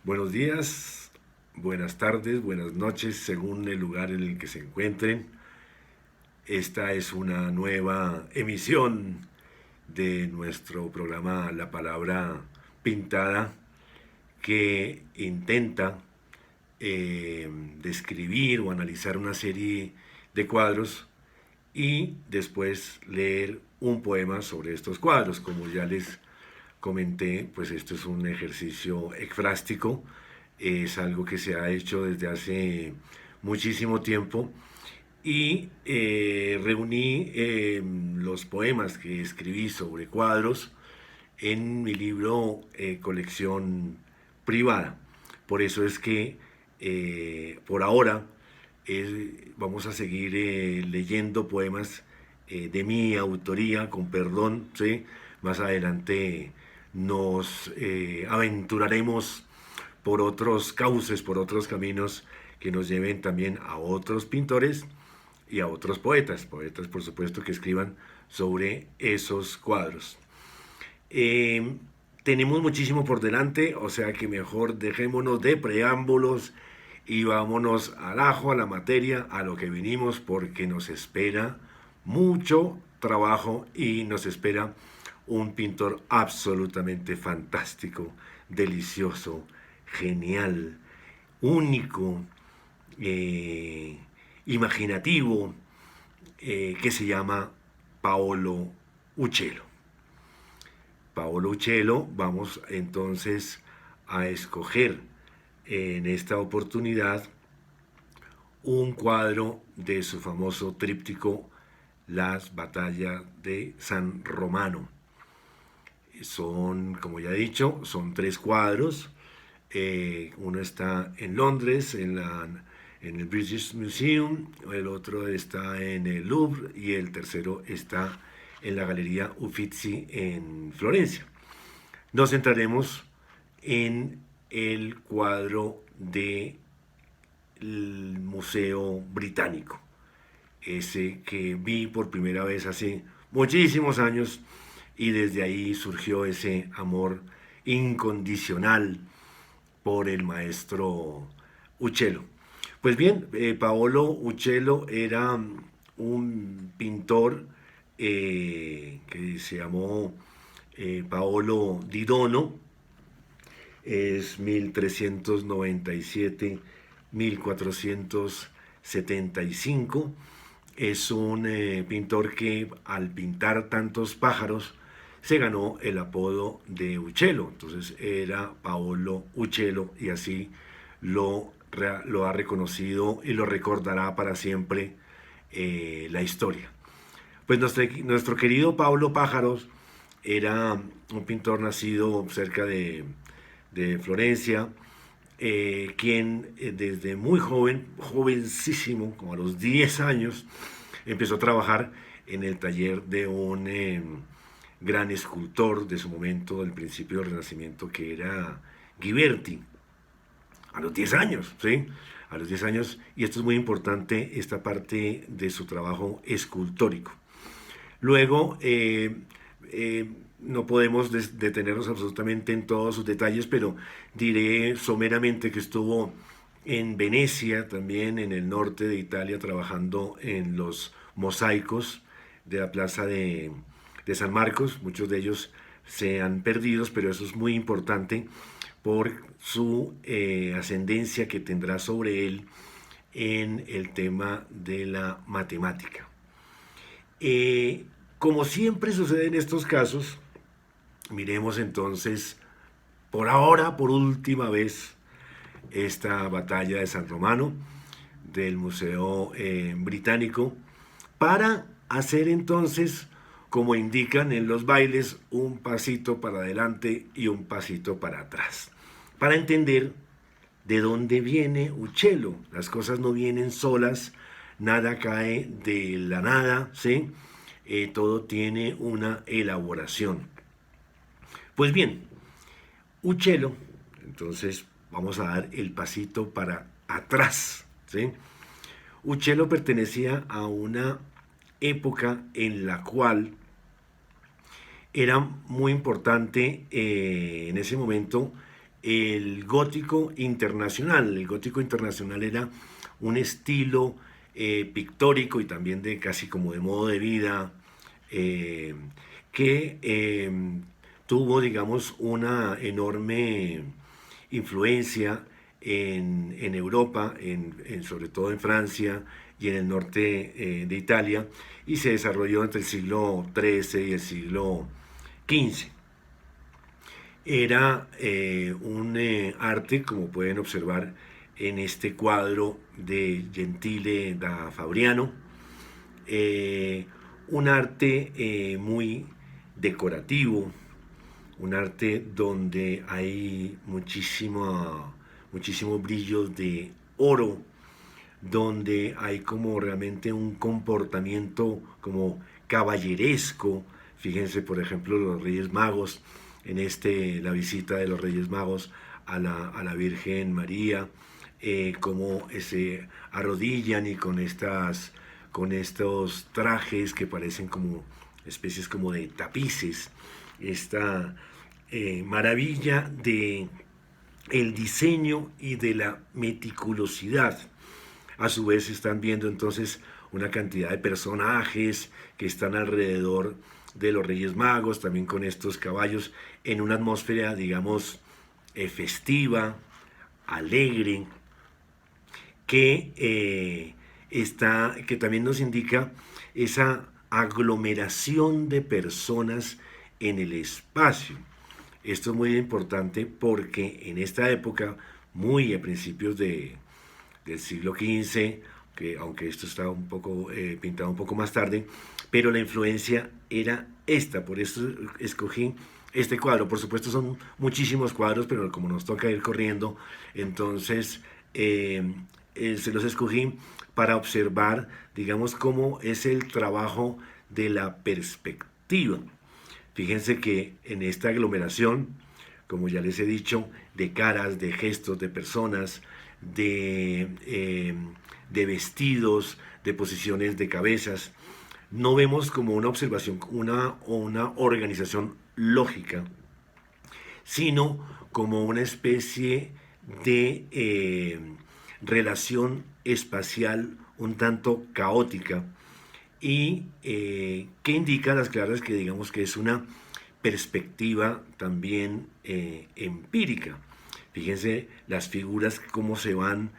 Buenos días, buenas tardes, buenas noches, según el lugar en el que se encuentren. Esta es una nueva emisión de nuestro programa La Palabra Pintada, que intenta describir o analizar una serie de cuadros y después leer un poema sobre estos cuadros. Como ya les comenté, pues esto es un ejercicio ekfrástico, es algo que se ha hecho desde hace muchísimo tiempo y reuní los poemas que escribí sobre cuadros en mi libro Colección Privada. Por eso es que por ahora vamos a seguir leyendo poemas de mi autoría, con perdón, ¿sí? Más adelante nos aventuraremos por otros cauces, por otros caminos que nos lleven también a otros pintores y a otros poetas, poetas por supuesto que escriban sobre esos cuadros. Eh, Tenemos muchísimo por delante, o sea que mejor dejémonos de preámbulos y vámonos al ajo, a la materia, a lo que vinimos, porque nos espera mucho trabajo y nos espera un pintor absolutamente fantástico, delicioso, genial, único, eh, imaginativo, que se llama Paolo Uccello. Paolo Uccello, vamos entonces a escoger en esta oportunidad un cuadro de su famoso tríptico Las batallas de San Romano. Son, como ya he dicho, son tres cuadros. Uno está en Londres, en el British Museum, el otro está en el Louvre y el tercero está en la Galería Uffizi en Florencia. Nos centraremos en el cuadro del Museo Británico, ese que vi por primera vez hace muchísimos años y desde ahí surgió ese amor incondicional por el maestro Uccello. Pues bien, Paolo Uccello era un pintor que se llamó Paolo Di Dono, es 1397-1475. Es un pintor que al pintar tantos pájaros se ganó el apodo de Uccello. Entonces era Paolo Uccello y así lo ha reconocido y lo recordará para siempre la historia. Pues nuestro querido Pablo Pájaros era un pintor nacido cerca de Florencia, quien desde muy joven, jovencísimo, como a los 10 años, empezó a trabajar en el taller de un gran escultor de su momento, del principio del Renacimiento, que era Ghiberti, a los 10 años, ¿sí? A los 10 años, y esto es muy importante, esta parte de su trabajo escultórico. Luego, no podemos detenernos absolutamente en todos sus detalles, pero diré someramente que estuvo en Venecia, también en el norte de Italia, trabajando en los mosaicos de la plaza de San Marcos. Muchos de ellos se han perdido, pero eso es muy importante por su ascendencia que tendrá sobre él en el tema de la matemática. Como siempre sucede en estos casos, miremos entonces por ahora, por última vez, esta batalla de San Romano del Museo Británico para hacer entonces, como indican en los bailes, un pasito para adelante y un pasito para atrás, para entender de dónde viene Uccello. Las cosas no vienen solas, nada cae de la nada, ¿sí? Todo tiene una elaboración. Pues bien, Uccello, entonces vamos a dar el pasito para atrás, ¿sí? Uccello pertenecía a una época en la cual era muy importante en ese momento el gótico internacional. El gótico internacional era un estilo pictórico y también de casi como de modo de vida eh, que tuvo, digamos, una enorme influencia en Europa, sobre todo en Francia y en el norte de Italia, y se desarrolló entre el siglo XIII y el siglo XV. Era un arte, como pueden observar en este cuadro de Gentile da Fabriano, eh, un arte muy decorativo, un arte donde hay muchísimo brillo de oro, donde hay como realmente un comportamiento como caballeresco. Fíjense, por ejemplo, los Reyes Magos, la visita de los Reyes Magos a la Virgen María, cómo se arrodillan y con estos trajes que parecen como especies como de tapices, esta maravilla de el diseño y de la meticulosidad. A su vez están viendo entonces una cantidad de personajes que están alrededor de los Reyes Magos, también con estos caballos, en una atmósfera, digamos, festiva, alegre, que también nos indica esa aglomeración de personas en el espacio. Esto es muy importante porque en esta época, muy a principios del siglo XV, que aunque esto está un poco pintado un poco más tarde, pero la influencia era esta, por eso escogí este cuadro. Por supuesto son muchísimos cuadros, pero como nos toca ir corriendo, entonces se los escogí para observar, digamos, cómo es el trabajo de la perspectiva. Fíjense que en esta aglomeración, como ya les he dicho, de caras, de gestos, de personas, de vestidos, de posiciones de cabezas, no vemos como una observación o una organización lógica, sino como una especie de relación espacial un tanto caótica y que indica a las claras que digamos que es una perspectiva también empírica. Fíjense las figuras cómo se van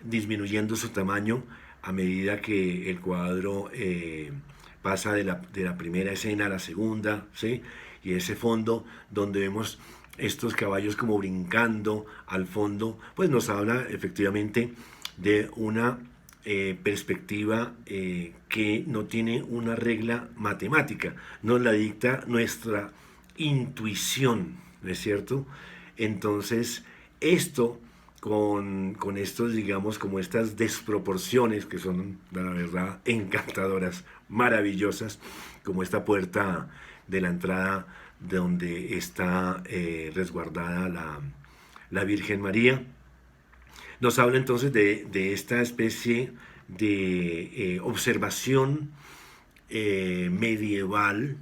disminuyendo su tamaño a medida que el cuadro pasa de la primera escena a la segunda, ¿sí? Y ese fondo donde vemos estos caballos como brincando al fondo, pues nos habla efectivamente de una perspectiva que no tiene una regla matemática, nos la dicta nuestra intuición, ¿no es cierto? Entonces, esto con estos, digamos, como estas desproporciones que son, la verdad, encantadoras, maravillosas, como esta puerta de la entrada donde está resguardada la Virgen María. Nos habla entonces de esta especie de observación medieval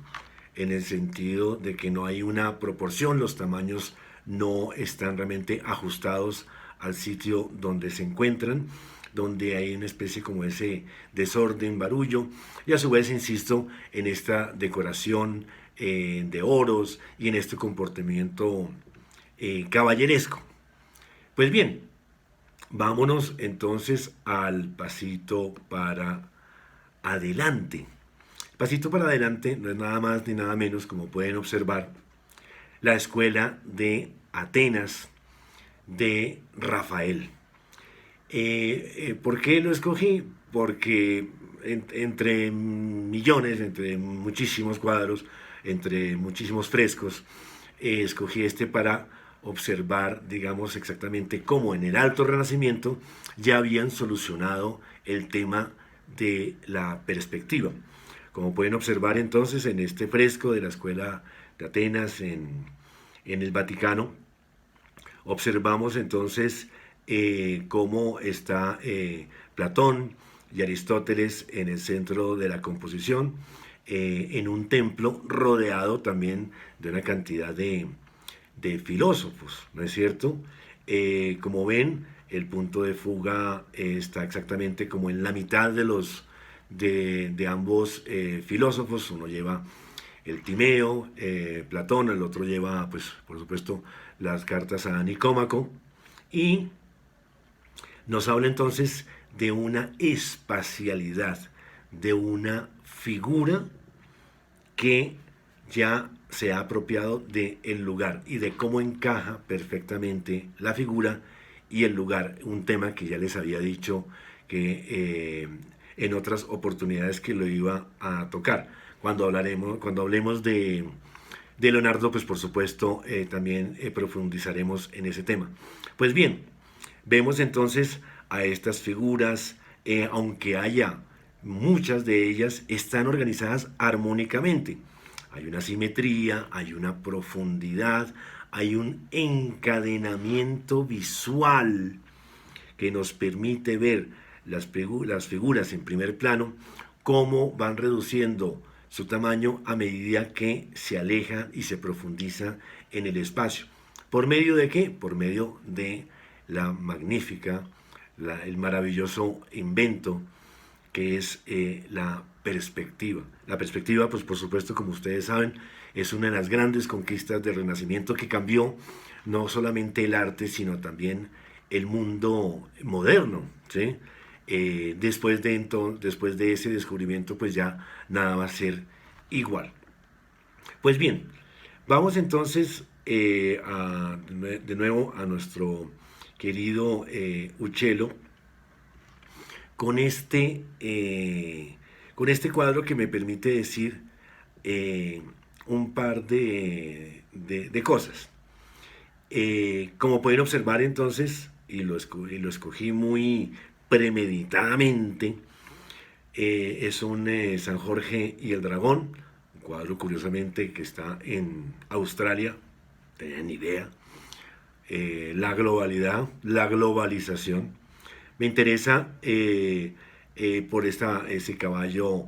en el sentido de que no hay una proporción, los tamaños no están realmente ajustados al sitio donde se encuentran, donde hay una especie como ese desorden, barullo, y a su vez insisto en esta decoración de oros y en este comportamiento caballeresco. Pues bien, vámonos entonces al pasito para adelante. El pasito para adelante no es nada más ni nada menos, como pueden observar, la escuela de Atenas de Rafael. ¿Por qué lo escogí? Porque entre millones, entre muchísimos cuadros, entre muchísimos frescos, escogí este para observar, digamos, exactamente cómo en el Alto Renacimiento ya habían solucionado el tema de la perspectiva. Como pueden observar entonces en este fresco de la escuela de Atenas en el Vaticano, observamos entonces cómo está Platón y Aristóteles en el centro de la composición, en un templo rodeado también de una cantidad de filósofos, ¿no es cierto? Como ven, el punto de fuga está exactamente como en la mitad de ambos filósofos. Uno lleva el Timeo, Platón, el otro lleva, pues, por supuesto, las cartas a Nicómaco, y nos habla entonces de una espacialidad, de una figura que ya se ha apropiado del lugar y de cómo encaja perfectamente la figura y el lugar, un tema que ya les había dicho que en otras oportunidades que lo iba a tocar. Cuando hablemos de Leonardo, pues por supuesto también profundizaremos en ese tema. Pues bien, vemos entonces a estas figuras, aunque haya muchas de ellas, están organizadas armónicamente. Hay una simetría, hay una profundidad, hay un encadenamiento visual que nos permite ver las figuras en primer plano, cómo van reduciendo su tamaño a medida que se aleja y se profundiza en el espacio. ¿Por medio de qué? Por medio de la magnífica, el maravilloso invento que es la perspectiva. La perspectiva, pues por supuesto, como ustedes saben, es una de las grandes conquistas del Renacimiento que cambió no solamente el arte, sino también el mundo moderno, ¿sí? Después de ese descubrimiento, pues ya nada va a ser igual. Pues bien, vamos entonces de nuevo a nuestro querido Uccello con este cuadro que me permite decir un par de cosas. Como pueden observar entonces, y lo escogí muy premeditadamente, es un San Jorge y el Dragón, un cuadro curiosamente que está en Australia, no tenía ni idea. La globalidad, la globalización. Me interesa por ese caballo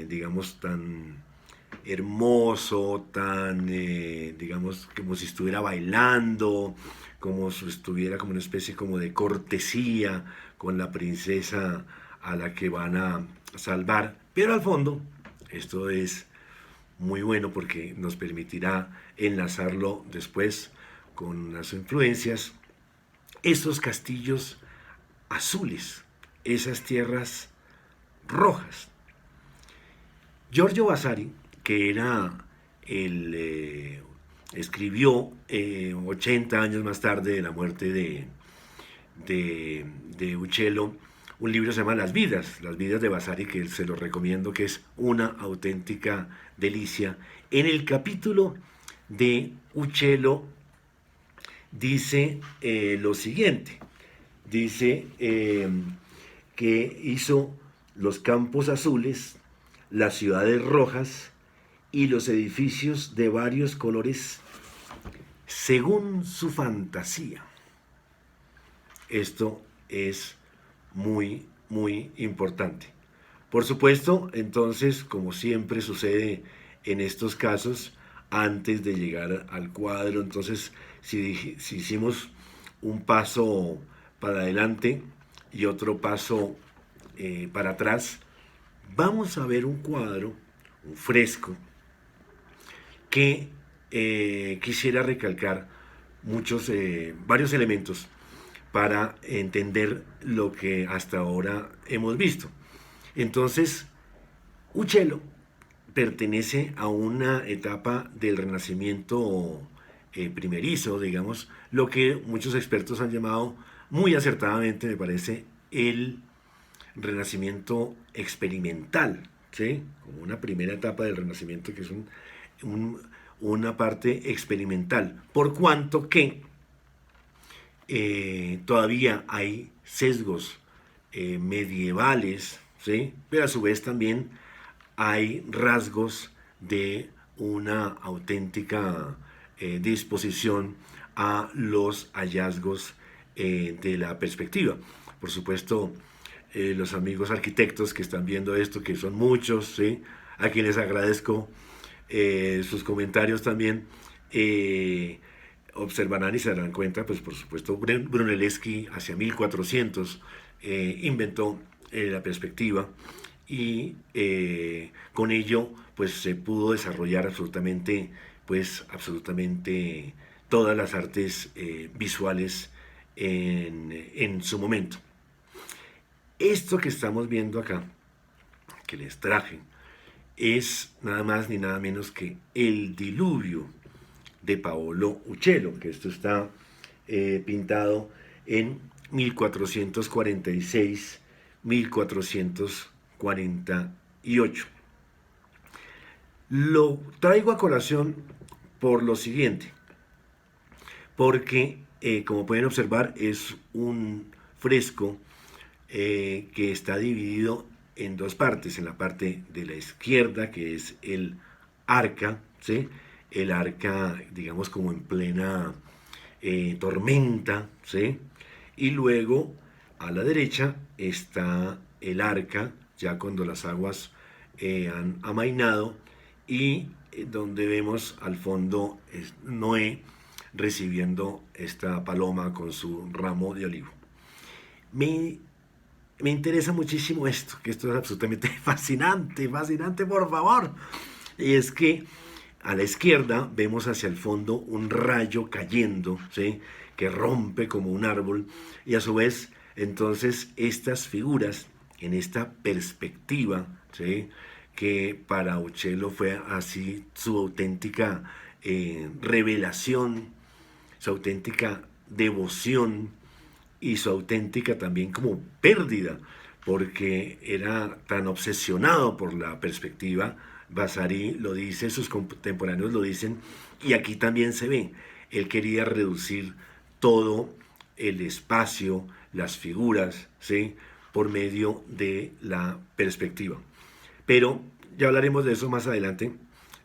digamos, tan hermoso, digamos, como si estuviera bailando, como si estuviera como una especie como de cortesía con la princesa a la que van a salvar. Pero al fondo, esto es muy bueno porque nos permitirá enlazarlo después con las influencias, esos castillos azules, esas tierras rojas. Giorgio Vasari, que era escribió 80 años más tarde de la muerte de Uccello, un libro que se llama Las vidas de Vasari, que se lo recomiendo, que es una auténtica delicia. En el capítulo de Uccello dice lo siguiente, dice que hizo los campos azules, las ciudades rojas y los edificios de varios colores según su fantasía. Esto es muy, muy importante. Por supuesto, entonces, como siempre sucede en estos casos, antes de llegar al cuadro, entonces, si hicimos un paso para adelante y otro paso para atrás, vamos a ver un cuadro, un fresco, que quisiera recalcar varios elementos para entender lo que hasta ahora hemos visto. Entonces, Uccello pertenece a una etapa del Renacimiento primerizo, digamos, lo que muchos expertos han llamado muy acertadamente, me parece, el Renacimiento experimental, ¿sí? Como una primera etapa del Renacimiento que es una parte experimental, por cuanto que todavía hay sesgos medievales, ¿sí? Pero a su vez también hay rasgos de una auténtica disposición a los hallazgos de la perspectiva. Por supuesto, los amigos arquitectos que están viendo esto, que son muchos, ¿sí? A quienes agradezco sus comentarios también, observarán y se darán cuenta, pues por supuesto, Brunelleschi hacia 1400 inventó la perspectiva y con ello pues se pudo desarrollar absolutamente todas las artes visuales en su momento. Esto que estamos viendo acá, que les traje, es nada más ni nada menos que El Diluvio de Paolo Uccello, que esto está pintado en 1446-1448. Lo traigo a colación por lo siguiente, porque como pueden observar es un fresco que está dividido en dos partes. En la parte de la izquierda, que es el arca, ¿sí? El arca, digamos, como en plena tormenta, ¿sí? Y luego a la derecha está el arca, ya cuando las aguas han amainado, y donde vemos al fondo Noé recibiendo esta paloma con su ramo de olivo. Me interesa muchísimo esto, que esto es absolutamente fascinante, fascinante, por favor. Y es que a la izquierda vemos hacia el fondo un rayo cayendo, ¿sí? Que rompe como un árbol, y a su vez entonces estas figuras en esta perspectiva, ¿sí? Que para Uccello fue así su auténtica revelación, su auténtica devoción y su auténtica también como pérdida, porque era tan obsesionado por la perspectiva. Vasari lo dice, sus contemporáneos lo dicen, y aquí también se ve. Él quería reducir todo el espacio, las figuras, ¿sí? Por medio de la perspectiva. Pero ya hablaremos de eso más adelante.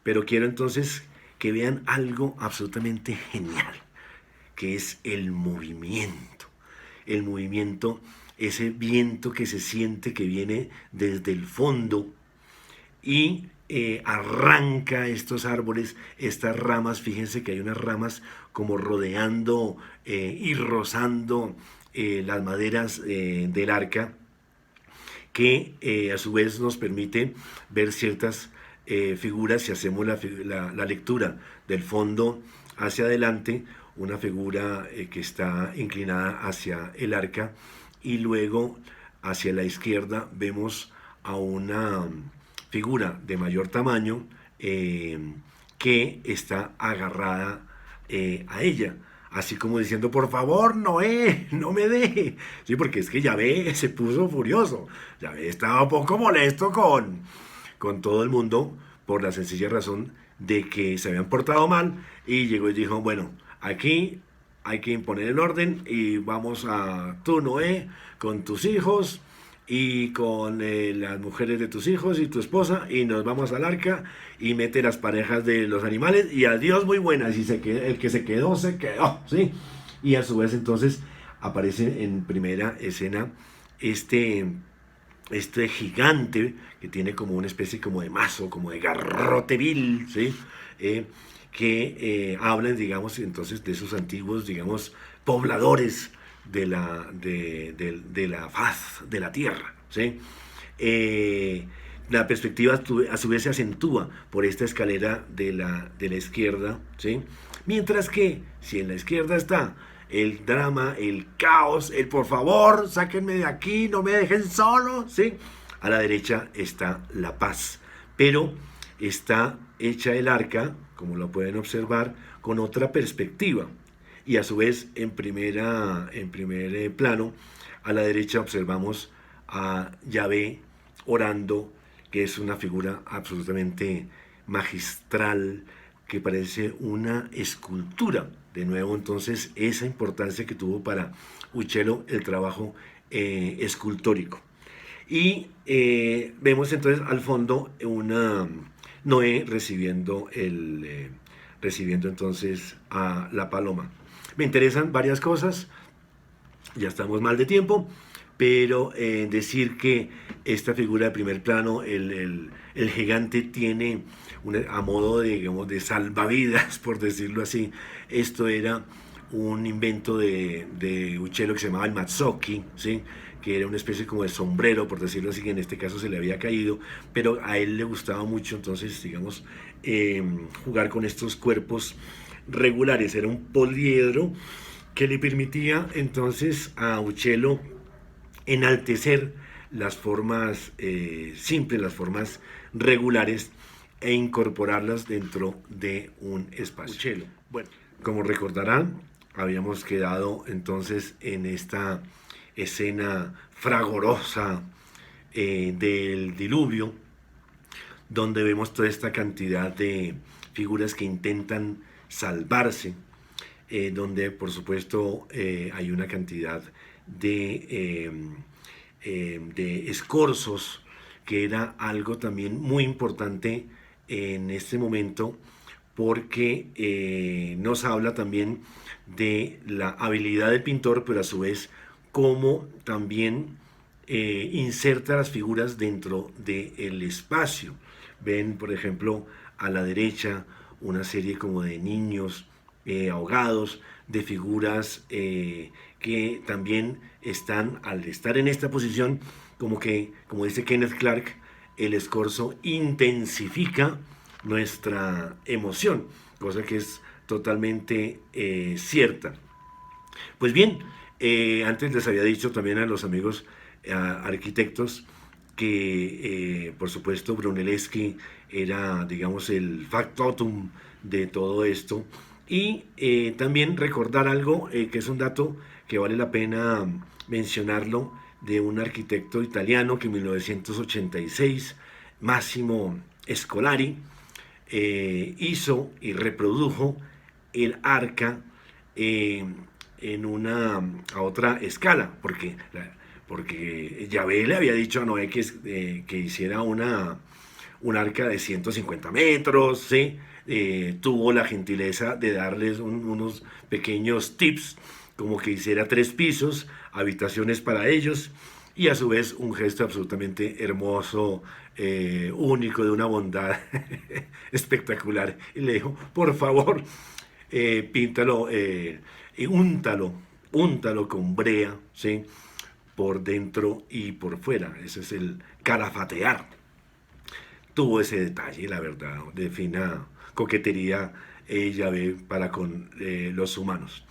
Pero quiero entonces que vean algo absolutamente genial, que es el movimiento. El movimiento, ese viento que se siente que viene desde el fondo y arranca estos árboles, estas ramas. Fíjense que hay unas ramas como rodeando y rozando las maderas del arca, que a su vez nos permite ver ciertas figuras. Si hacemos la lectura del fondo hacia adelante, una figura que está inclinada hacia el arca, y luego hacia la izquierda vemos a una figura de mayor tamaño que está agarrada a ella, así como diciendo: por favor, Noé, no me deje. Sí, porque es que Yahvé se puso furioso. Yahvé estaba un poco molesto con todo el mundo por la sencilla razón de que se habían portado mal, y llegó y dijo: bueno, aquí hay que imponer el orden, y vamos a tú, Noé, con tus hijos y con las mujeres de tus hijos y tu esposa, y nos vamos al arca, y mete las parejas de los animales, y adiós, muy buenas. Y el que se quedó, ¿sí? Y a su vez entonces aparece en primera escena este gigante que tiene como una especie como de mazo, como de garrote vil, ¿sí? Que hablan, digamos, entonces de esos antiguos, digamos, pobladores de la faz de la tierra, ¿sí? La perspectiva a su vez se acentúa por esta escalera de la izquierda, ¿sí? Mientras que si en la izquierda está el drama, el caos, el por favor, sáquenme de aquí, no me dejen solo, ¿sí? A la derecha está la paz, pero está hecha el arca, como lo pueden observar, con otra perspectiva, y a su vez en primer plano, a la derecha observamos a Yahvé orando, que es una figura absolutamente magistral, que parece una escultura. De nuevo, entonces, esa importancia que tuvo para Uccello el trabajo escultórico. Y vemos entonces al fondo una Noé recibiendo entonces a la paloma. Me interesan varias cosas, ya estamos mal de tiempo, pero decir que esta figura de primer plano, el gigante tiene a modo de, digamos, de salvavidas, por decirlo así, esto era un invento de Uccello que se llamaba el Mazzocchi, ¿sí? Que era una especie como de sombrero, por decirlo así, que en este caso se le había caído, pero a él le gustaba mucho, entonces, digamos, jugar con estos cuerpos regulares. Era un poliedro que le permitía entonces a Uccello enaltecer las formas simples, las formas regulares e incorporarlas dentro de un espacio. Uccello. Bueno, como recordarán, habíamos quedado entonces en esta escena fragorosa del diluvio, donde vemos toda esta cantidad de figuras que intentan salvarse, donde por supuesto hay una cantidad de escorzos, que era algo también muy importante en este momento, porque nos habla también de la habilidad del pintor, pero a su vez cómo también inserta las figuras dentro del espacio. Ven, por ejemplo, a la derecha una serie como de niños ahogados, de figuras que también están, al estar en esta posición, como que, como dice Kenneth Clark, el escorzo intensifica nuestra emoción, cosa que es totalmente cierta. Pues bien, antes les había dicho también a los amigos arquitectos que, por supuesto, Brunelleschi era, digamos, el factotum de todo esto. Y también recordar algo que es un dato que vale la pena mencionarlo, de un arquitecto italiano que en 1986, Massimo Scolari, hizo y reprodujo el arca en una a otra escala, porque Yahvé le había dicho a Noé que hiciera un arca de 150 metros, ¿sí? Tuvo la gentileza de darles unos pequeños tips, como que hiciera 3 pisos, habitaciones para ellos, y a su vez un gesto absolutamente hermoso, único, de una bondad espectacular. Y le dijo, por favor, píntalo, úntalo con brea, ¿sí? Por dentro y por fuera. Ese es el carafatear. Tuvo ese detalle, la verdad, de fina coquetería Yahvé para con los humanos.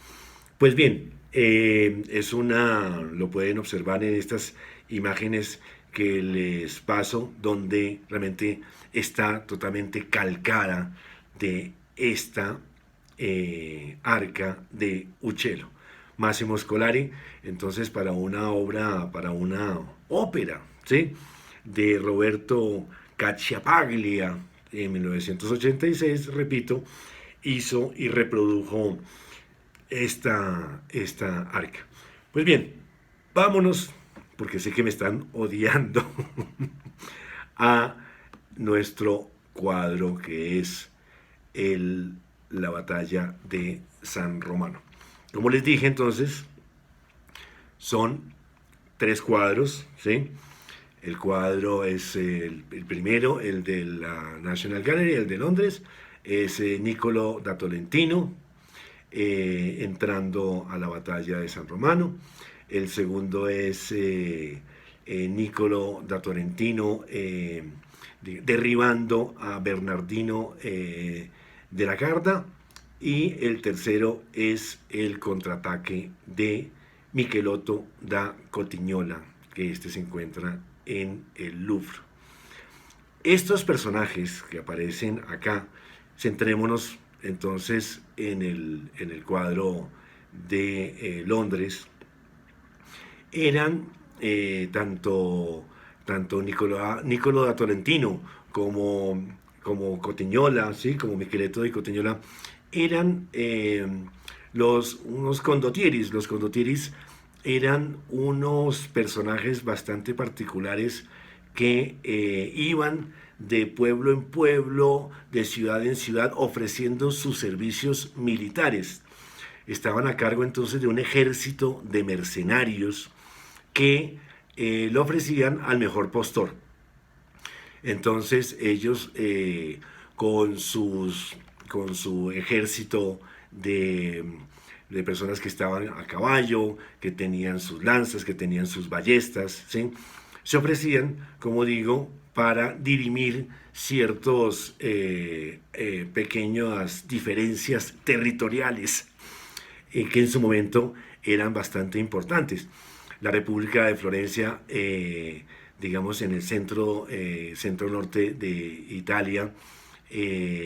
Pues bien, lo pueden observar en estas imágenes que les paso, donde realmente está totalmente calcada de esta arca de Uccello. Massimo Scolari, entonces, para una ópera, ¿sí? De Roberto Cacciapaglia, en 1986, repito, hizo y reprodujo esta arca. Pues bien, vámonos, porque sé que me están odiando, a nuestro cuadro, que es la batalla de San Romano. Como les dije, entonces, son 3 cuadros, ¿sí? El cuadro es el primero, el de la National Gallery, el de Londres, es Niccolò da Tolentino, entrando a la batalla de San Romano. El segundo es Niccolò da Tolentino derribando a Bernardino de la Garda. Y el tercero es el contraataque de Michelotto da Cotignola, que se encuentra en el Louvre. Estos personajes que aparecen acá, centrémonos entonces en el cuadro de Londres, eran tanto Niccolò da Tolentino como Cotignola, ¿sí? Como Micheletto di Cotignola, eran unos condottieris. Los condottieris eran unos personajes bastante particulares que iban de pueblo en pueblo, de ciudad en ciudad, ofreciendo sus servicios militares. Estaban a cargo entonces de un ejército de mercenarios que lo ofrecían al mejor postor. Entonces ellos con su ejército de, de personas que estaban a caballo, que tenían sus lanzas, que tenían sus ballestas, ¿sí? Se ofrecían, como digo, para dirimir ciertos pequeñas diferencias territoriales que en su momento eran bastante importantes. La República de Florencia, digamos en el centro norte de Italia,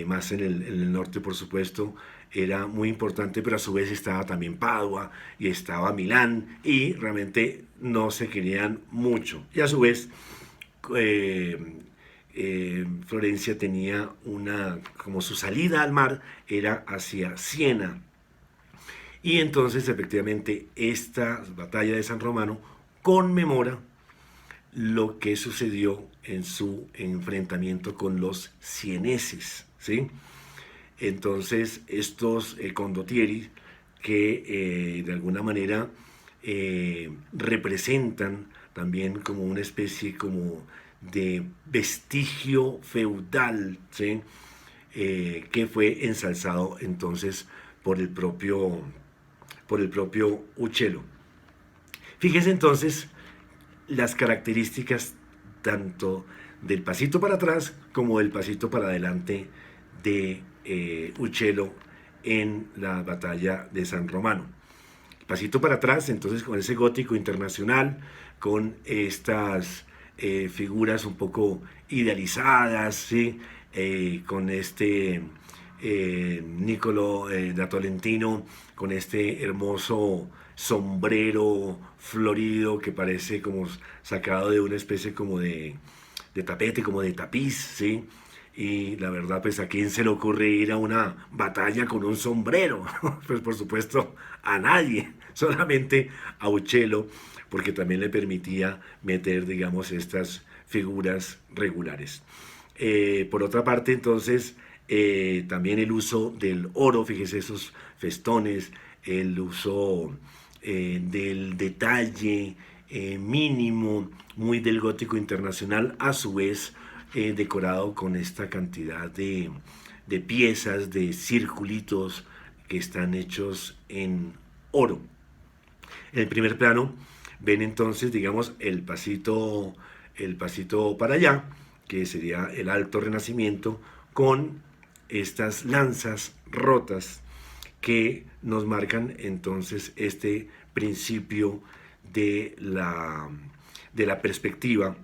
más en el norte por supuesto, era muy importante, pero a su vez estaba también Padua y estaba Milán y realmente no se querían mucho. Y a su vez eh, Florencia tenía como su salida al mar era hacia Siena. Y entonces efectivamente esta batalla de San Romano conmemora lo que sucedió en su enfrentamiento con los sieneses, ¿sí? Entonces estos condottieri que de alguna manera representan también como una especie como de vestigio feudal, ¿sí? Que fue ensalzado entonces por por el propio Uccello. Fíjese entonces las características tanto del pasito para atrás como del pasito para adelante de Uccello en la batalla de San Romano. Pasito para atrás, entonces con ese gótico internacional, con estas figuras un poco idealizadas, ¿sí? Con este Niccolo da Tolentino, con este hermoso sombrero florido que parece como sacado de una especie como de tapete, como de tapiz, ¿sí? Y la verdad, pues a quién se le ocurre ir a una batalla con un sombrero, pues por supuesto a nadie, solamente a Uccello, porque también le permitía meter, digamos, estas figuras regulares. Por otra parte, entonces, también el uso del oro, fíjese esos festones, el uso del detalle mínimo, muy del gótico internacional, a su vez decorado con esta cantidad de piezas, de circulitos que están hechos en oro. En el primer plano ven entonces, digamos, el pasito para allá, que sería el Alto Renacimiento, con estas lanzas rotas que nos marcan entonces este principio de la perspectiva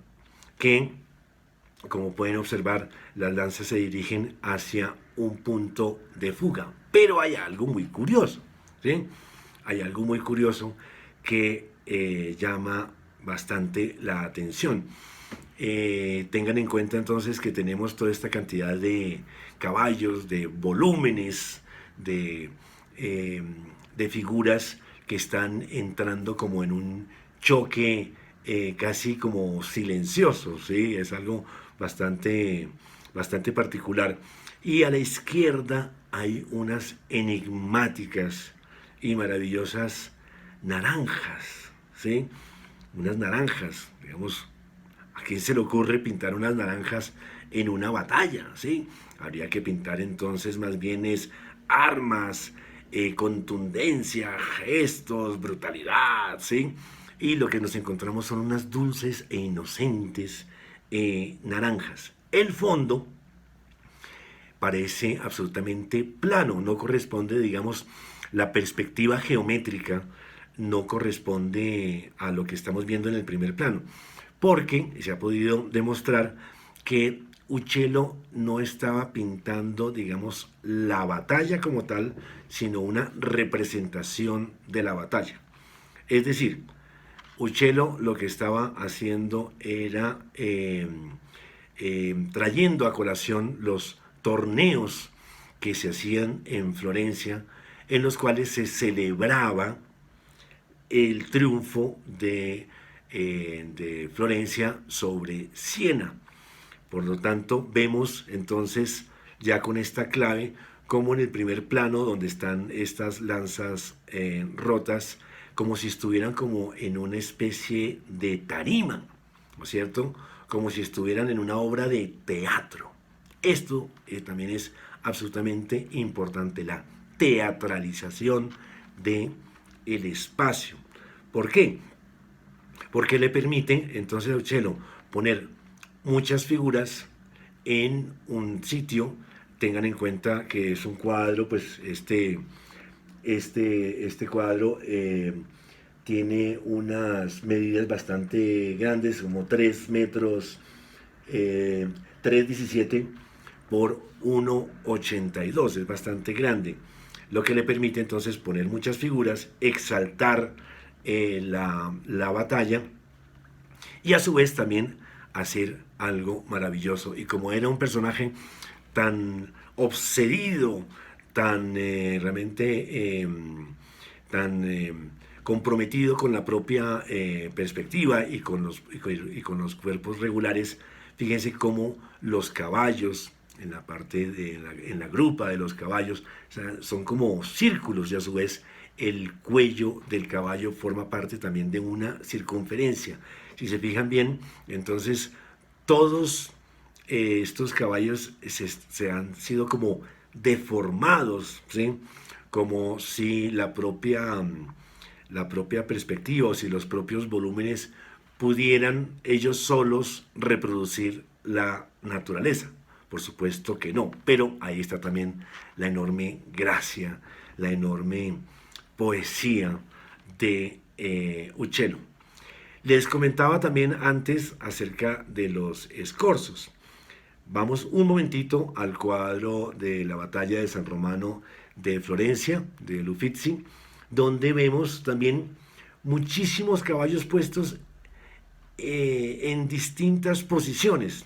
que, como pueden observar, las lanzas se dirigen hacia un punto de fuga. Pero hay algo muy curioso, ¿sí? Hay algo muy curioso que llama bastante la atención. Tengan en cuenta entonces que tenemos toda esta cantidad de caballos, de volúmenes, eh, de figuras que están entrando como en un choque casi como silencioso, ¿sí? Es algo bastante particular. Y a la izquierda hay unas enigmáticas y maravillosas naranjas, ¿sí? Unas naranjas, digamos, ¿a quién se le ocurre pintar unas naranjas en una batalla, ¿sí? Habría que pintar entonces más bien es armas, contundencia, gestos, brutalidad, ¿sí? Y lo que nos encontramos son unas dulces e inocentes naranjas. El fondo parece absolutamente plano, no corresponde, digamos, la perspectiva geométrica no corresponde a lo que estamos viendo en el primer plano, porque se ha podido demostrar que Uccello no estaba pintando, digamos, la batalla como tal, sino una representación de la batalla. Es decir, Uccello lo que estaba haciendo era trayendo a colación los torneos que se hacían en Florencia, en los cuales se celebraba el triunfo de Florencia sobre Siena. Por lo tanto, vemos entonces ya con esta clave como en el primer plano donde están estas lanzas rotas, como si estuvieran como en una especie de tarima, ¿no es cierto? Como si estuvieran en una obra de teatro. Esto también es absolutamente importante, la teatralización de el espacio. ¿Por qué? Porque le permite entonces a Uccello poner muchas figuras en un sitio. Tengan en cuenta que es un cuadro, pues este cuadro tiene unas medidas bastante grandes, como 3 metros, 3,17 por 1,82, es bastante grande, lo que le permite entonces poner muchas figuras, exaltar la batalla y a su vez también hacer algo maravilloso. Y como era un personaje tan obsedido, tan realmente tan comprometido con la propia perspectiva y con los cuerpos regulares, fíjense cómo los caballos, en la parte en la grupa de los caballos, o sea, son como círculos y a su vez el cuello del caballo forma parte también de una circunferencia. Si se fijan bien, entonces todos estos caballos se han sido como deformados, ¿sí? Como si la propia perspectiva o si los propios volúmenes pudieran ellos solos reproducir la naturaleza. Por supuesto que no, pero ahí está también la enorme gracia, la enorme poesía de Uccello. Les comentaba también antes acerca de los escorzos. Vamos un momentito al cuadro de la batalla de San Romano de Florencia, de Uffizi, donde vemos también muchísimos caballos puestos en distintas posiciones,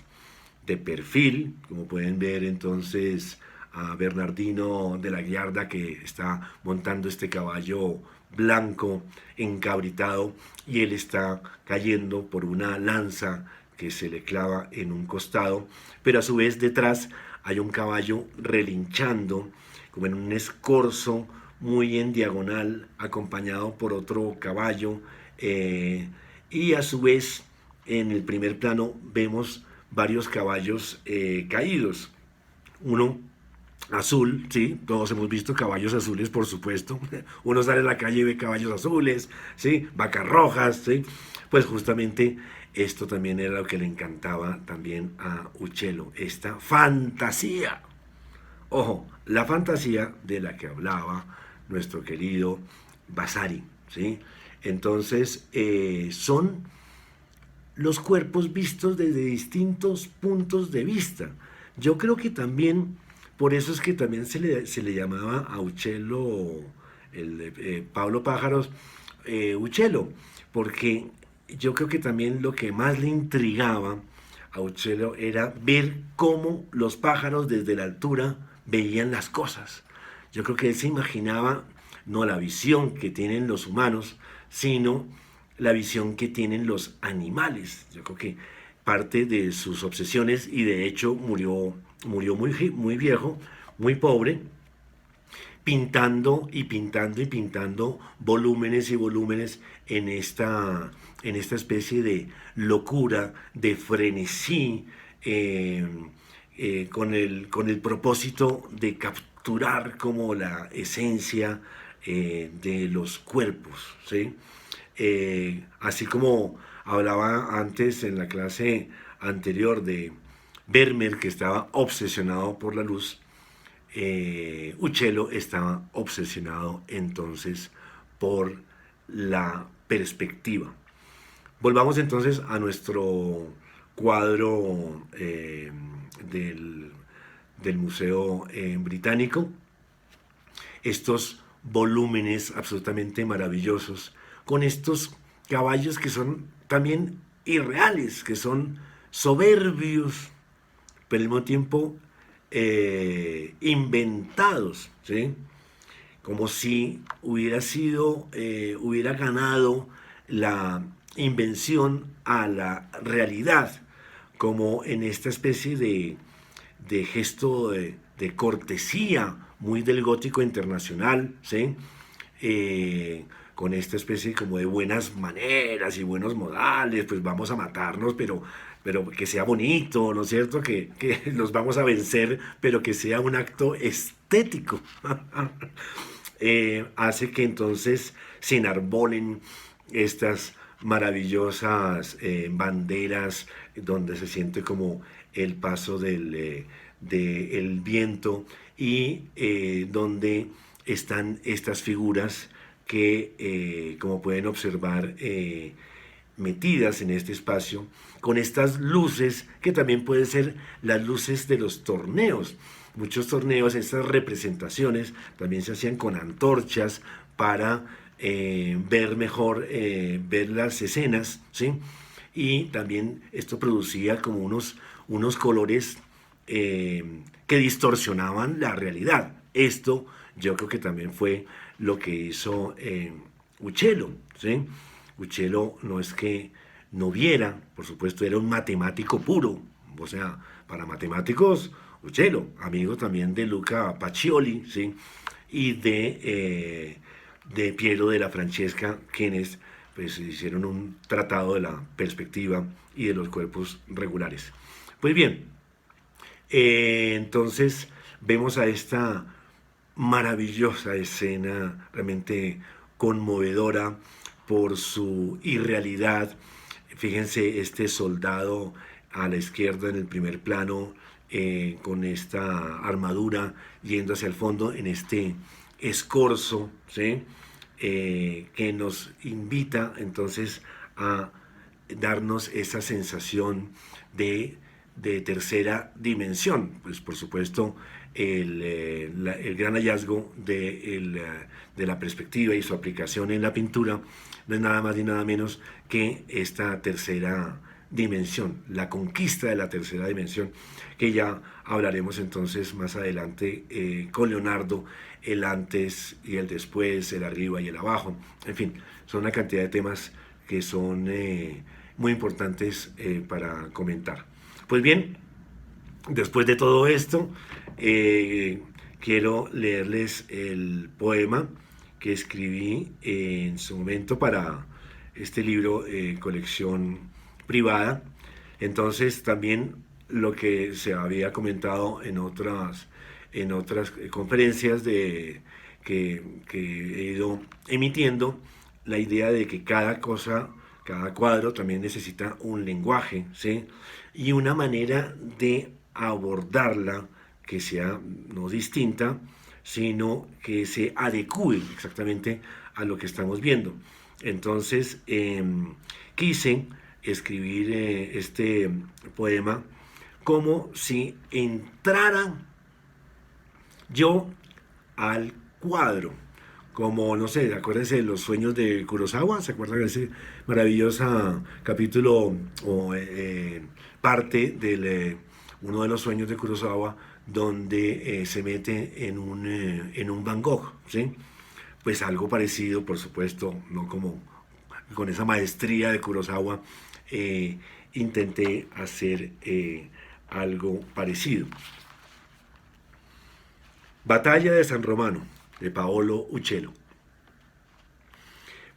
de perfil, como pueden ver entonces a Bernardino de la Guiarda que está montando este caballo blanco encabritado y él está cayendo por una lanza que se le clava en un costado, pero a su vez detrás hay un caballo relinchando como en un escorzo muy en diagonal acompañado por otro caballo y a su vez en el primer plano vemos varios caballos caídos. Uno azul, sí, todos hemos visto caballos azules, por supuesto. Uno sale a la calle y ve caballos azules, sí, vacas rojas, sí. Pues justamente esto también era lo que le encantaba también a Uccello, esta fantasía. Ojo, la fantasía de la que hablaba nuestro querido Vasari, ¿sí? Entonces, son los cuerpos vistos desde distintos puntos de vista. Yo creo que también, por eso es que también se le llamaba a Uccello, Pablo Pájaros, Uccello, porque yo creo que también lo que más le intrigaba a Uccello era ver cómo los pájaros desde la altura veían las cosas. Yo creo que él se imaginaba no la visión que tienen los humanos, sino la visión que tienen los animales. Yo creo que parte de sus obsesiones, y de hecho murió muy viejo, muy pobre, pintando y pintando y pintando volúmenes y volúmenes en esta especie de locura, de frenesí, con el propósito de capturar como la esencia de los cuerpos, ¿sí? Así como hablaba antes en la clase anterior de Vermeer, que estaba obsesionado por la luz, Uccello estaba obsesionado entonces por la perspectiva. Volvamos entonces a nuestro cuadro del Museo Británico. Estos volúmenes absolutamente maravillosos, con estos caballos que son también irreales, que son soberbios, pero al mismo tiempo inventados, ¿sí? Como si hubiera ganado la invención a la realidad, como en esta especie de gesto de cortesía muy del gótico internacional, ¿sí? con esta especie como de buenas maneras y buenos modales, pues vamos a matarnos, pero que sea bonito, ¿no es cierto? Que los vamos a vencer, pero que sea un acto estético. Hace que entonces se enarbolen estas maravillosas banderas donde se siente como el paso del viento y donde están estas figuras que, como pueden observar, metidas en este espacio, con estas luces que también pueden ser las luces de los torneos. Muchos torneos, estas representaciones también se hacían con antorchas para ver mejor, ver las escenas, ¿sí? Y también esto producía como unos colores que distorsionaban la realidad. Esto yo creo que también fue lo que hizo Uccello, ¿sí? Uccello no es que no viera, por supuesto, era un matemático puro, o sea, para matemáticos, Uccello, amigo también de Luca Pacioli, ¿sí? Y de Piero de la Francesca, quienes pues, hicieron un tratado de la perspectiva y de los cuerpos regulares. Pues bien, entonces vemos a esta maravillosa escena, realmente conmovedora por su irrealidad. Fíjense este soldado a la izquierda en el primer plano con esta armadura yendo hacia el fondo en este escorzo, ¿sí? Que nos invita entonces a darnos esa sensación de tercera dimensión. Pues por supuesto el gran hallazgo de la perspectiva y su aplicación en la pintura no es nada más ni nada menos que esta tercera dimensión, la conquista de la tercera dimensión, que ya hablaremos entonces más adelante con Leonardo, el antes y el después, el arriba y el abajo, en fin, son una cantidad de temas que son muy importantes para comentar. Pues bien, después de todo esto, quiero leerles el poema que escribí en su momento para este libro, colección privada. Entonces también lo que se había comentado en otras conferencias que he ido emitiendo, la idea de que cada cosa, cada cuadro también necesita un lenguaje, ¿sí? Y una manera de abordarla que sea no distinta, sino que se adecue exactamente a lo que estamos viendo. Entonces, quise escribir este poema como si entrara yo al cuadro, como, no sé, acuérdense de los sueños de Kurosawa, ¿se acuerdan de ese maravilloso capítulo o parte de uno de los sueños de Kurosawa donde se mete en un Van Gogh, ¿sí? Pues algo parecido, por supuesto, no como con esa maestría de Kurosawa, intenté hacer algo parecido. Batalla de San Romano, de Paolo Uccello.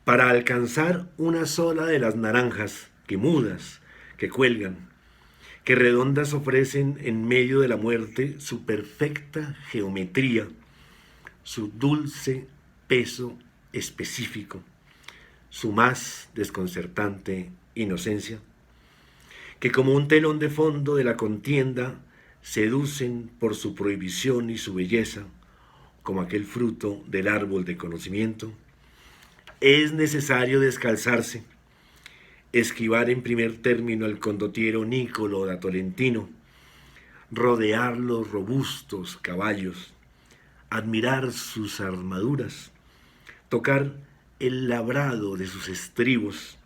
Para alcanzar una sola de las naranjas que mudas, que cuelgan, que redondas ofrecen en medio de la muerte su perfecta geometría, su dulce peso específico, su más desconcertante inocencia, que como un telón de fondo de la contienda seducen por su prohibición y su belleza, como aquel fruto del árbol de conocimiento, es necesario descalzarse, esquivar en primer término al condottiero Nicolo da Tolentino, rodear los robustos caballos, admirar sus armaduras, tocar el labrado de sus estribos,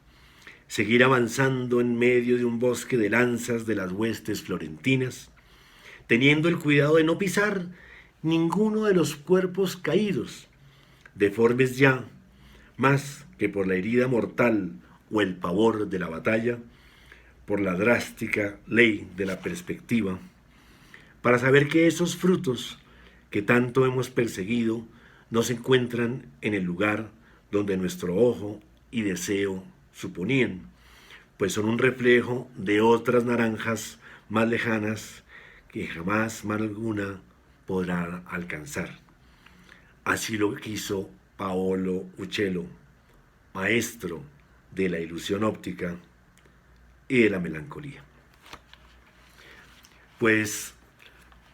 seguir avanzando en medio de un bosque de lanzas de las huestes florentinas, teniendo el cuidado de no pisar ninguno de los cuerpos caídos, deformes ya, más que por la herida mortal o el pavor de la batalla, por la drástica ley de la perspectiva, para saber que esos frutos que tanto hemos perseguido no se encuentran en el lugar donde nuestro ojo y deseo suponían, pues son un reflejo de otras naranjas más lejanas que jamás mar alguna podrá alcanzar. Así lo quiso Paolo Uccello, maestro de la ilusión óptica y de la melancolía. Pues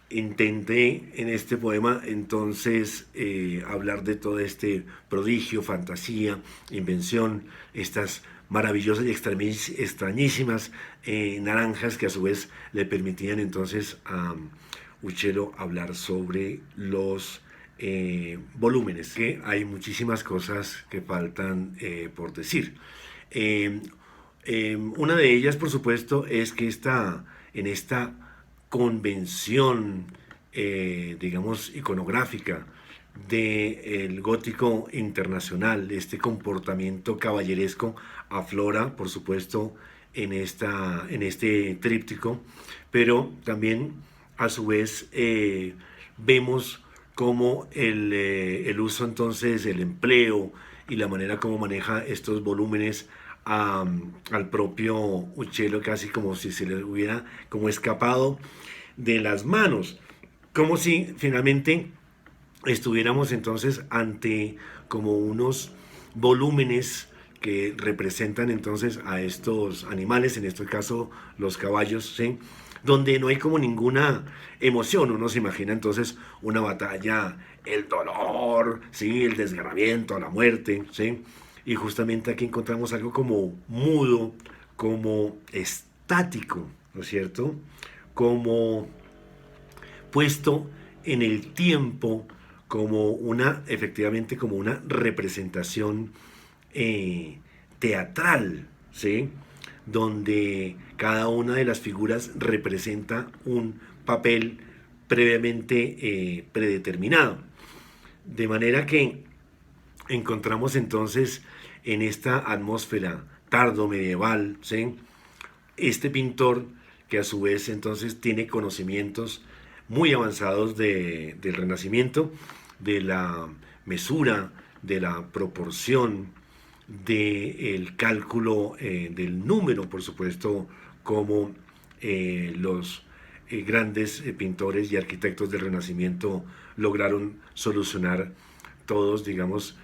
intenté en este poema entonces hablar de todo este prodigio, fantasía, invención, estas maravillosas y extrañísimas naranjas que a su vez le permitían entonces a Uccello hablar sobre los volúmenes, que hay muchísimas cosas que faltan por decir. Una de ellas, por supuesto, es que en esta convención, digamos, iconográfica del gótico internacional, este comportamiento caballeresco aflora, por supuesto, en este tríptico, pero también a su vez vemos cómo el uso entonces, el empleo y la manera como maneja estos volúmenes al propio Uccello, casi como si se le hubiera como escapado de las manos, como si finalmente estuviéramos entonces ante como unos volúmenes que representan entonces a estos animales, en este caso los caballos, ¿sí? Donde no hay como ninguna emoción. Uno se imagina entonces una batalla, el dolor, ¿sí? El desgarramiento, la muerte, ¿sí? Y justamente aquí encontramos algo como mudo, como estático, ¿no es cierto? Como puesto en el tiempo, como efectivamente como una representación teatral, ¿sí? Donde cada una de las figuras representa un papel previamente predeterminado. De manera que encontramos entonces en esta atmósfera tardo medieval, ¿sí? Este pintor que a su vez entonces tiene conocimientos muy avanzados del Renacimiento, de la mesura, de la proporción, del cálculo del número, por supuesto, como los grandes pintores y arquitectos del Renacimiento lograron solucionar todos, digamos,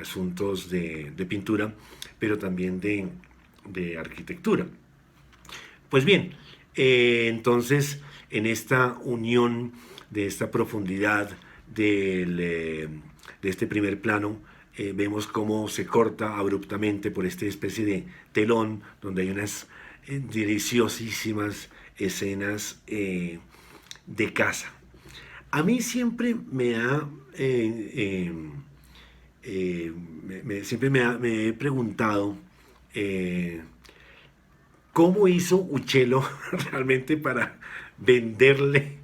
asuntos de pintura, pero también de arquitectura. Pues bien, entonces en esta unión de esta profundidad de este primer plano, vemos cómo se corta abruptamente por esta especie de telón, donde hay unas deliciosísimas escenas de caza. A mí siempre me he preguntado cómo hizo Uccello realmente para venderle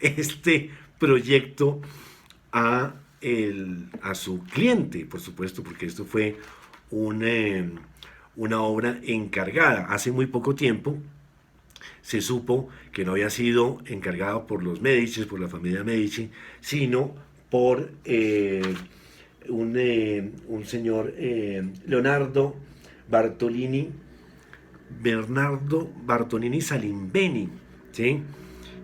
este proyecto a su cliente, por supuesto, porque esto fue una obra encargada. Hace muy poco tiempo se supo que no había sido encargado por los Medici, por la familia Medici, sino por un señor Leonardo Bartolini, Bernardo Bartolini Salimbeni, ¿sí?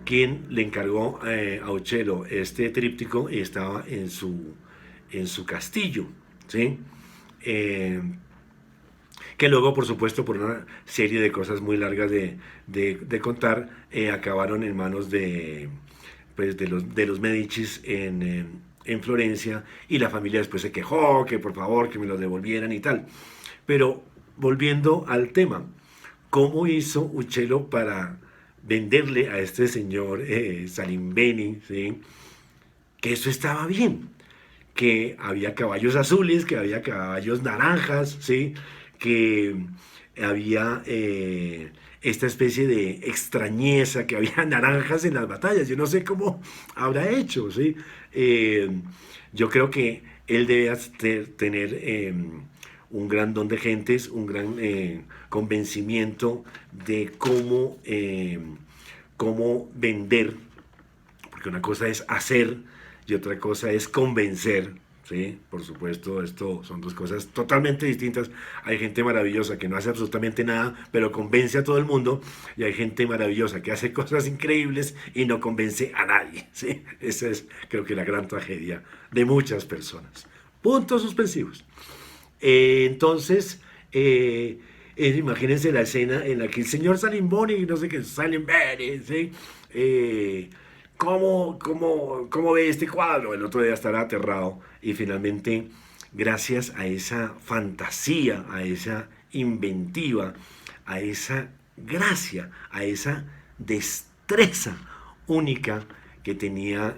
Quien le encargó a Uccello este tríptico y estaba en su castillo, ¿sí? Que luego, por supuesto, por una serie de cosas muy largas de contar, acabaron en manos pues, de los Medicis en Florencia, y la familia después se quejó que por favor que me los devolvieran y tal. Pero volviendo al tema, ¿cómo hizo Uccello para venderle a este señor Salimbeni, ¿sí? Que eso estaba bien, que había caballos azules, que había caballos naranjas, ¿sí? Que había esta especie de extrañeza, que había naranjas en las batallas? Yo no sé cómo habrá hecho, ¿sí? Yo creo que él debe tener un gran don de gentes, un gran convencimiento de cómo vender, porque una cosa es hacer y otra cosa es convencer, ¿sí? Por supuesto, esto son dos cosas totalmente distintas. Hay gente maravillosa que no hace absolutamente nada, pero convence a todo el mundo, y hay gente maravillosa que hace cosas increíbles y no convence a nadie, ¿sí? Esa es, creo que, la gran tragedia de muchas personas. Puntos suspensivos. Entonces, imagínense la escena en la que el señor Salimboni, no sé qué, Salimbeni, ¿sí? Eh, ¿Cómo ve este cuadro? El otro día estará aterrado y finalmente, gracias a esa fantasía, a esa inventiva, a esa gracia, a esa destreza única que tenía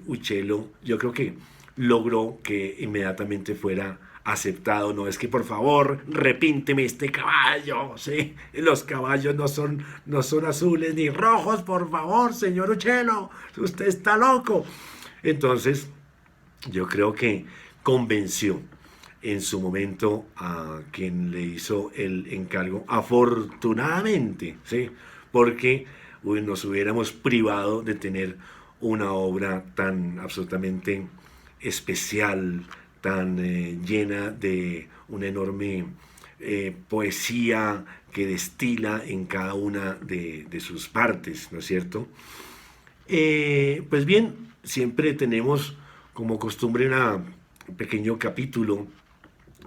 Uccello, yo creo que logró que inmediatamente fuera aceptado. No es que por favor repínteme este caballo, ¿sí? Los caballos no son azules ni rojos, por favor, señor Uccello, usted está loco. Entonces, yo creo que convenció en su momento a quien le hizo el encargo, afortunadamente, ¿sí? Porque nos hubiéramos privado de tener una obra tan absolutamente especial, tan llena de una enorme poesía que destila en cada una de sus partes, ¿no es cierto? Pues bien, siempre tenemos como costumbre un pequeño capítulo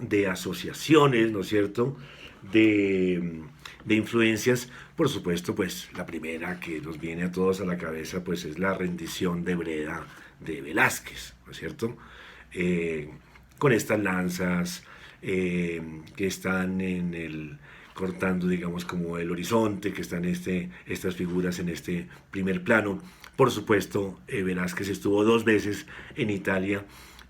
de asociaciones, ¿no es cierto? De influencias. Por supuesto, pues la primera que nos viene a todos a la cabeza, pues es la rendición de Breda de Velázquez, ¿no es cierto? Eh, con estas lanzas que están cortando, digamos, como el horizonte, que están estas figuras en este primer plano. Por supuesto, Velázquez estuvo 2 veces en Italia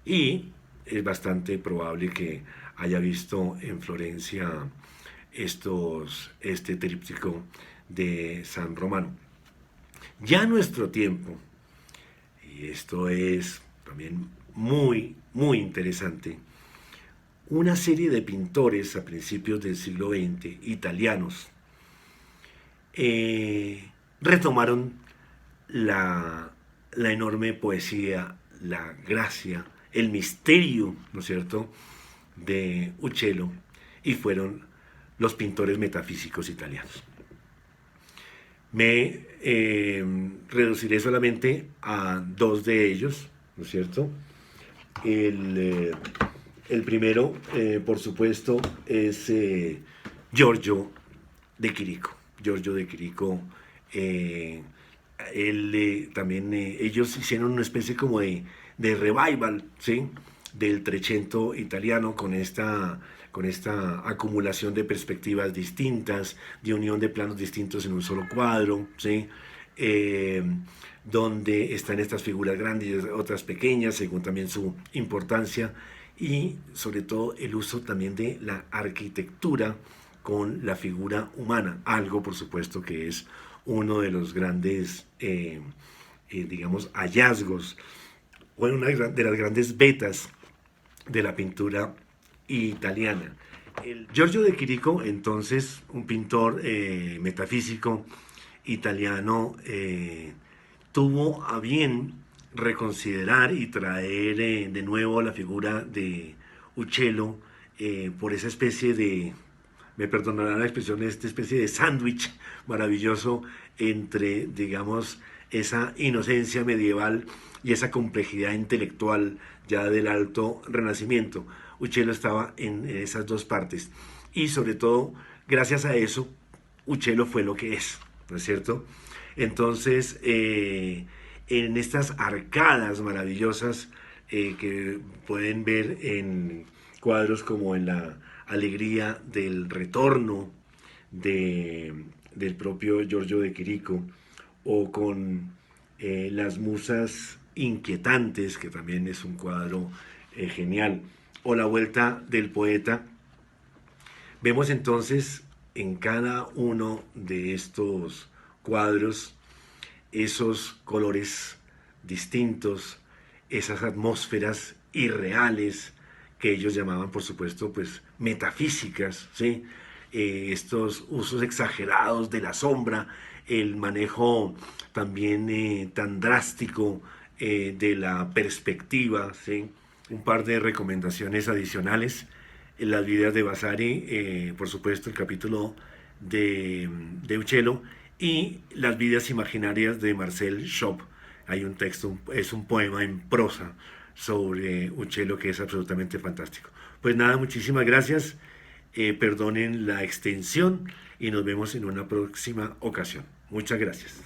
y es bastante probable que haya visto en Florencia este tríptico de San Romano. Ya en nuestro tiempo, y esto es también muy, muy interesante, una serie de pintores a principios del siglo XX, italianos, retomaron la enorme poesía, la gracia, el misterio, ¿no es cierto?, de Uccello, y fueron los pintores metafísicos italianos. Me reduciré solamente a 2 de ellos, ¿no es cierto? El primero, por supuesto, es Giorgio de Chirico. Giorgio de Chirico, también ellos hicieron una especie como de revival, ¿sí? Del Trecento italiano con esta acumulación de perspectivas distintas, de unión de planos distintos en un solo cuadro, ¿sí? Donde están estas figuras grandes y otras pequeñas, según también su importancia, y sobre todo el uso también de la arquitectura con la figura humana, algo por supuesto que es uno de los grandes, digamos, hallazgos, o una de las grandes vetas de la pintura italiana. El Giorgio de Chirico, entonces, un pintor metafísico italiano, tuvo a bien reconsiderar y traer de nuevo la figura de Uccello por esa especie me perdonarán la expresión, esta especie de sándwich maravilloso entre, digamos, esa inocencia medieval y esa complejidad intelectual ya del alto renacimiento. Uccello estaba en esas dos partes y sobre todo, gracias a eso, Uccello fue lo que es, ¿no es cierto? Entonces, en estas arcadas maravillosas que pueden ver en cuadros como en la Alegría del Retorno del propio Giorgio de Chirico, o con Las Musas Inquietantes, que también es un cuadro genial, o La Vuelta del Poeta. Vemos entonces en cada uno de estos cuadros esos colores distintos, esas atmósferas irreales que ellos llamaban, por supuesto, pues metafísicas, ¿sí? Estos usos exagerados de la sombra, el manejo también tan drástico de la perspectiva, ¿sí? un par de recomendaciones adicionales. En las vidas de Vasari, por supuesto, el capítulo de Uccello y las vidas imaginarias de Marcel Schott. Hay un texto, es un poema en prosa sobre Uccello que es absolutamente fantástico. Pues nada, muchísimas gracias. Perdonen la extensión y nos vemos en una próxima ocasión. Muchas gracias.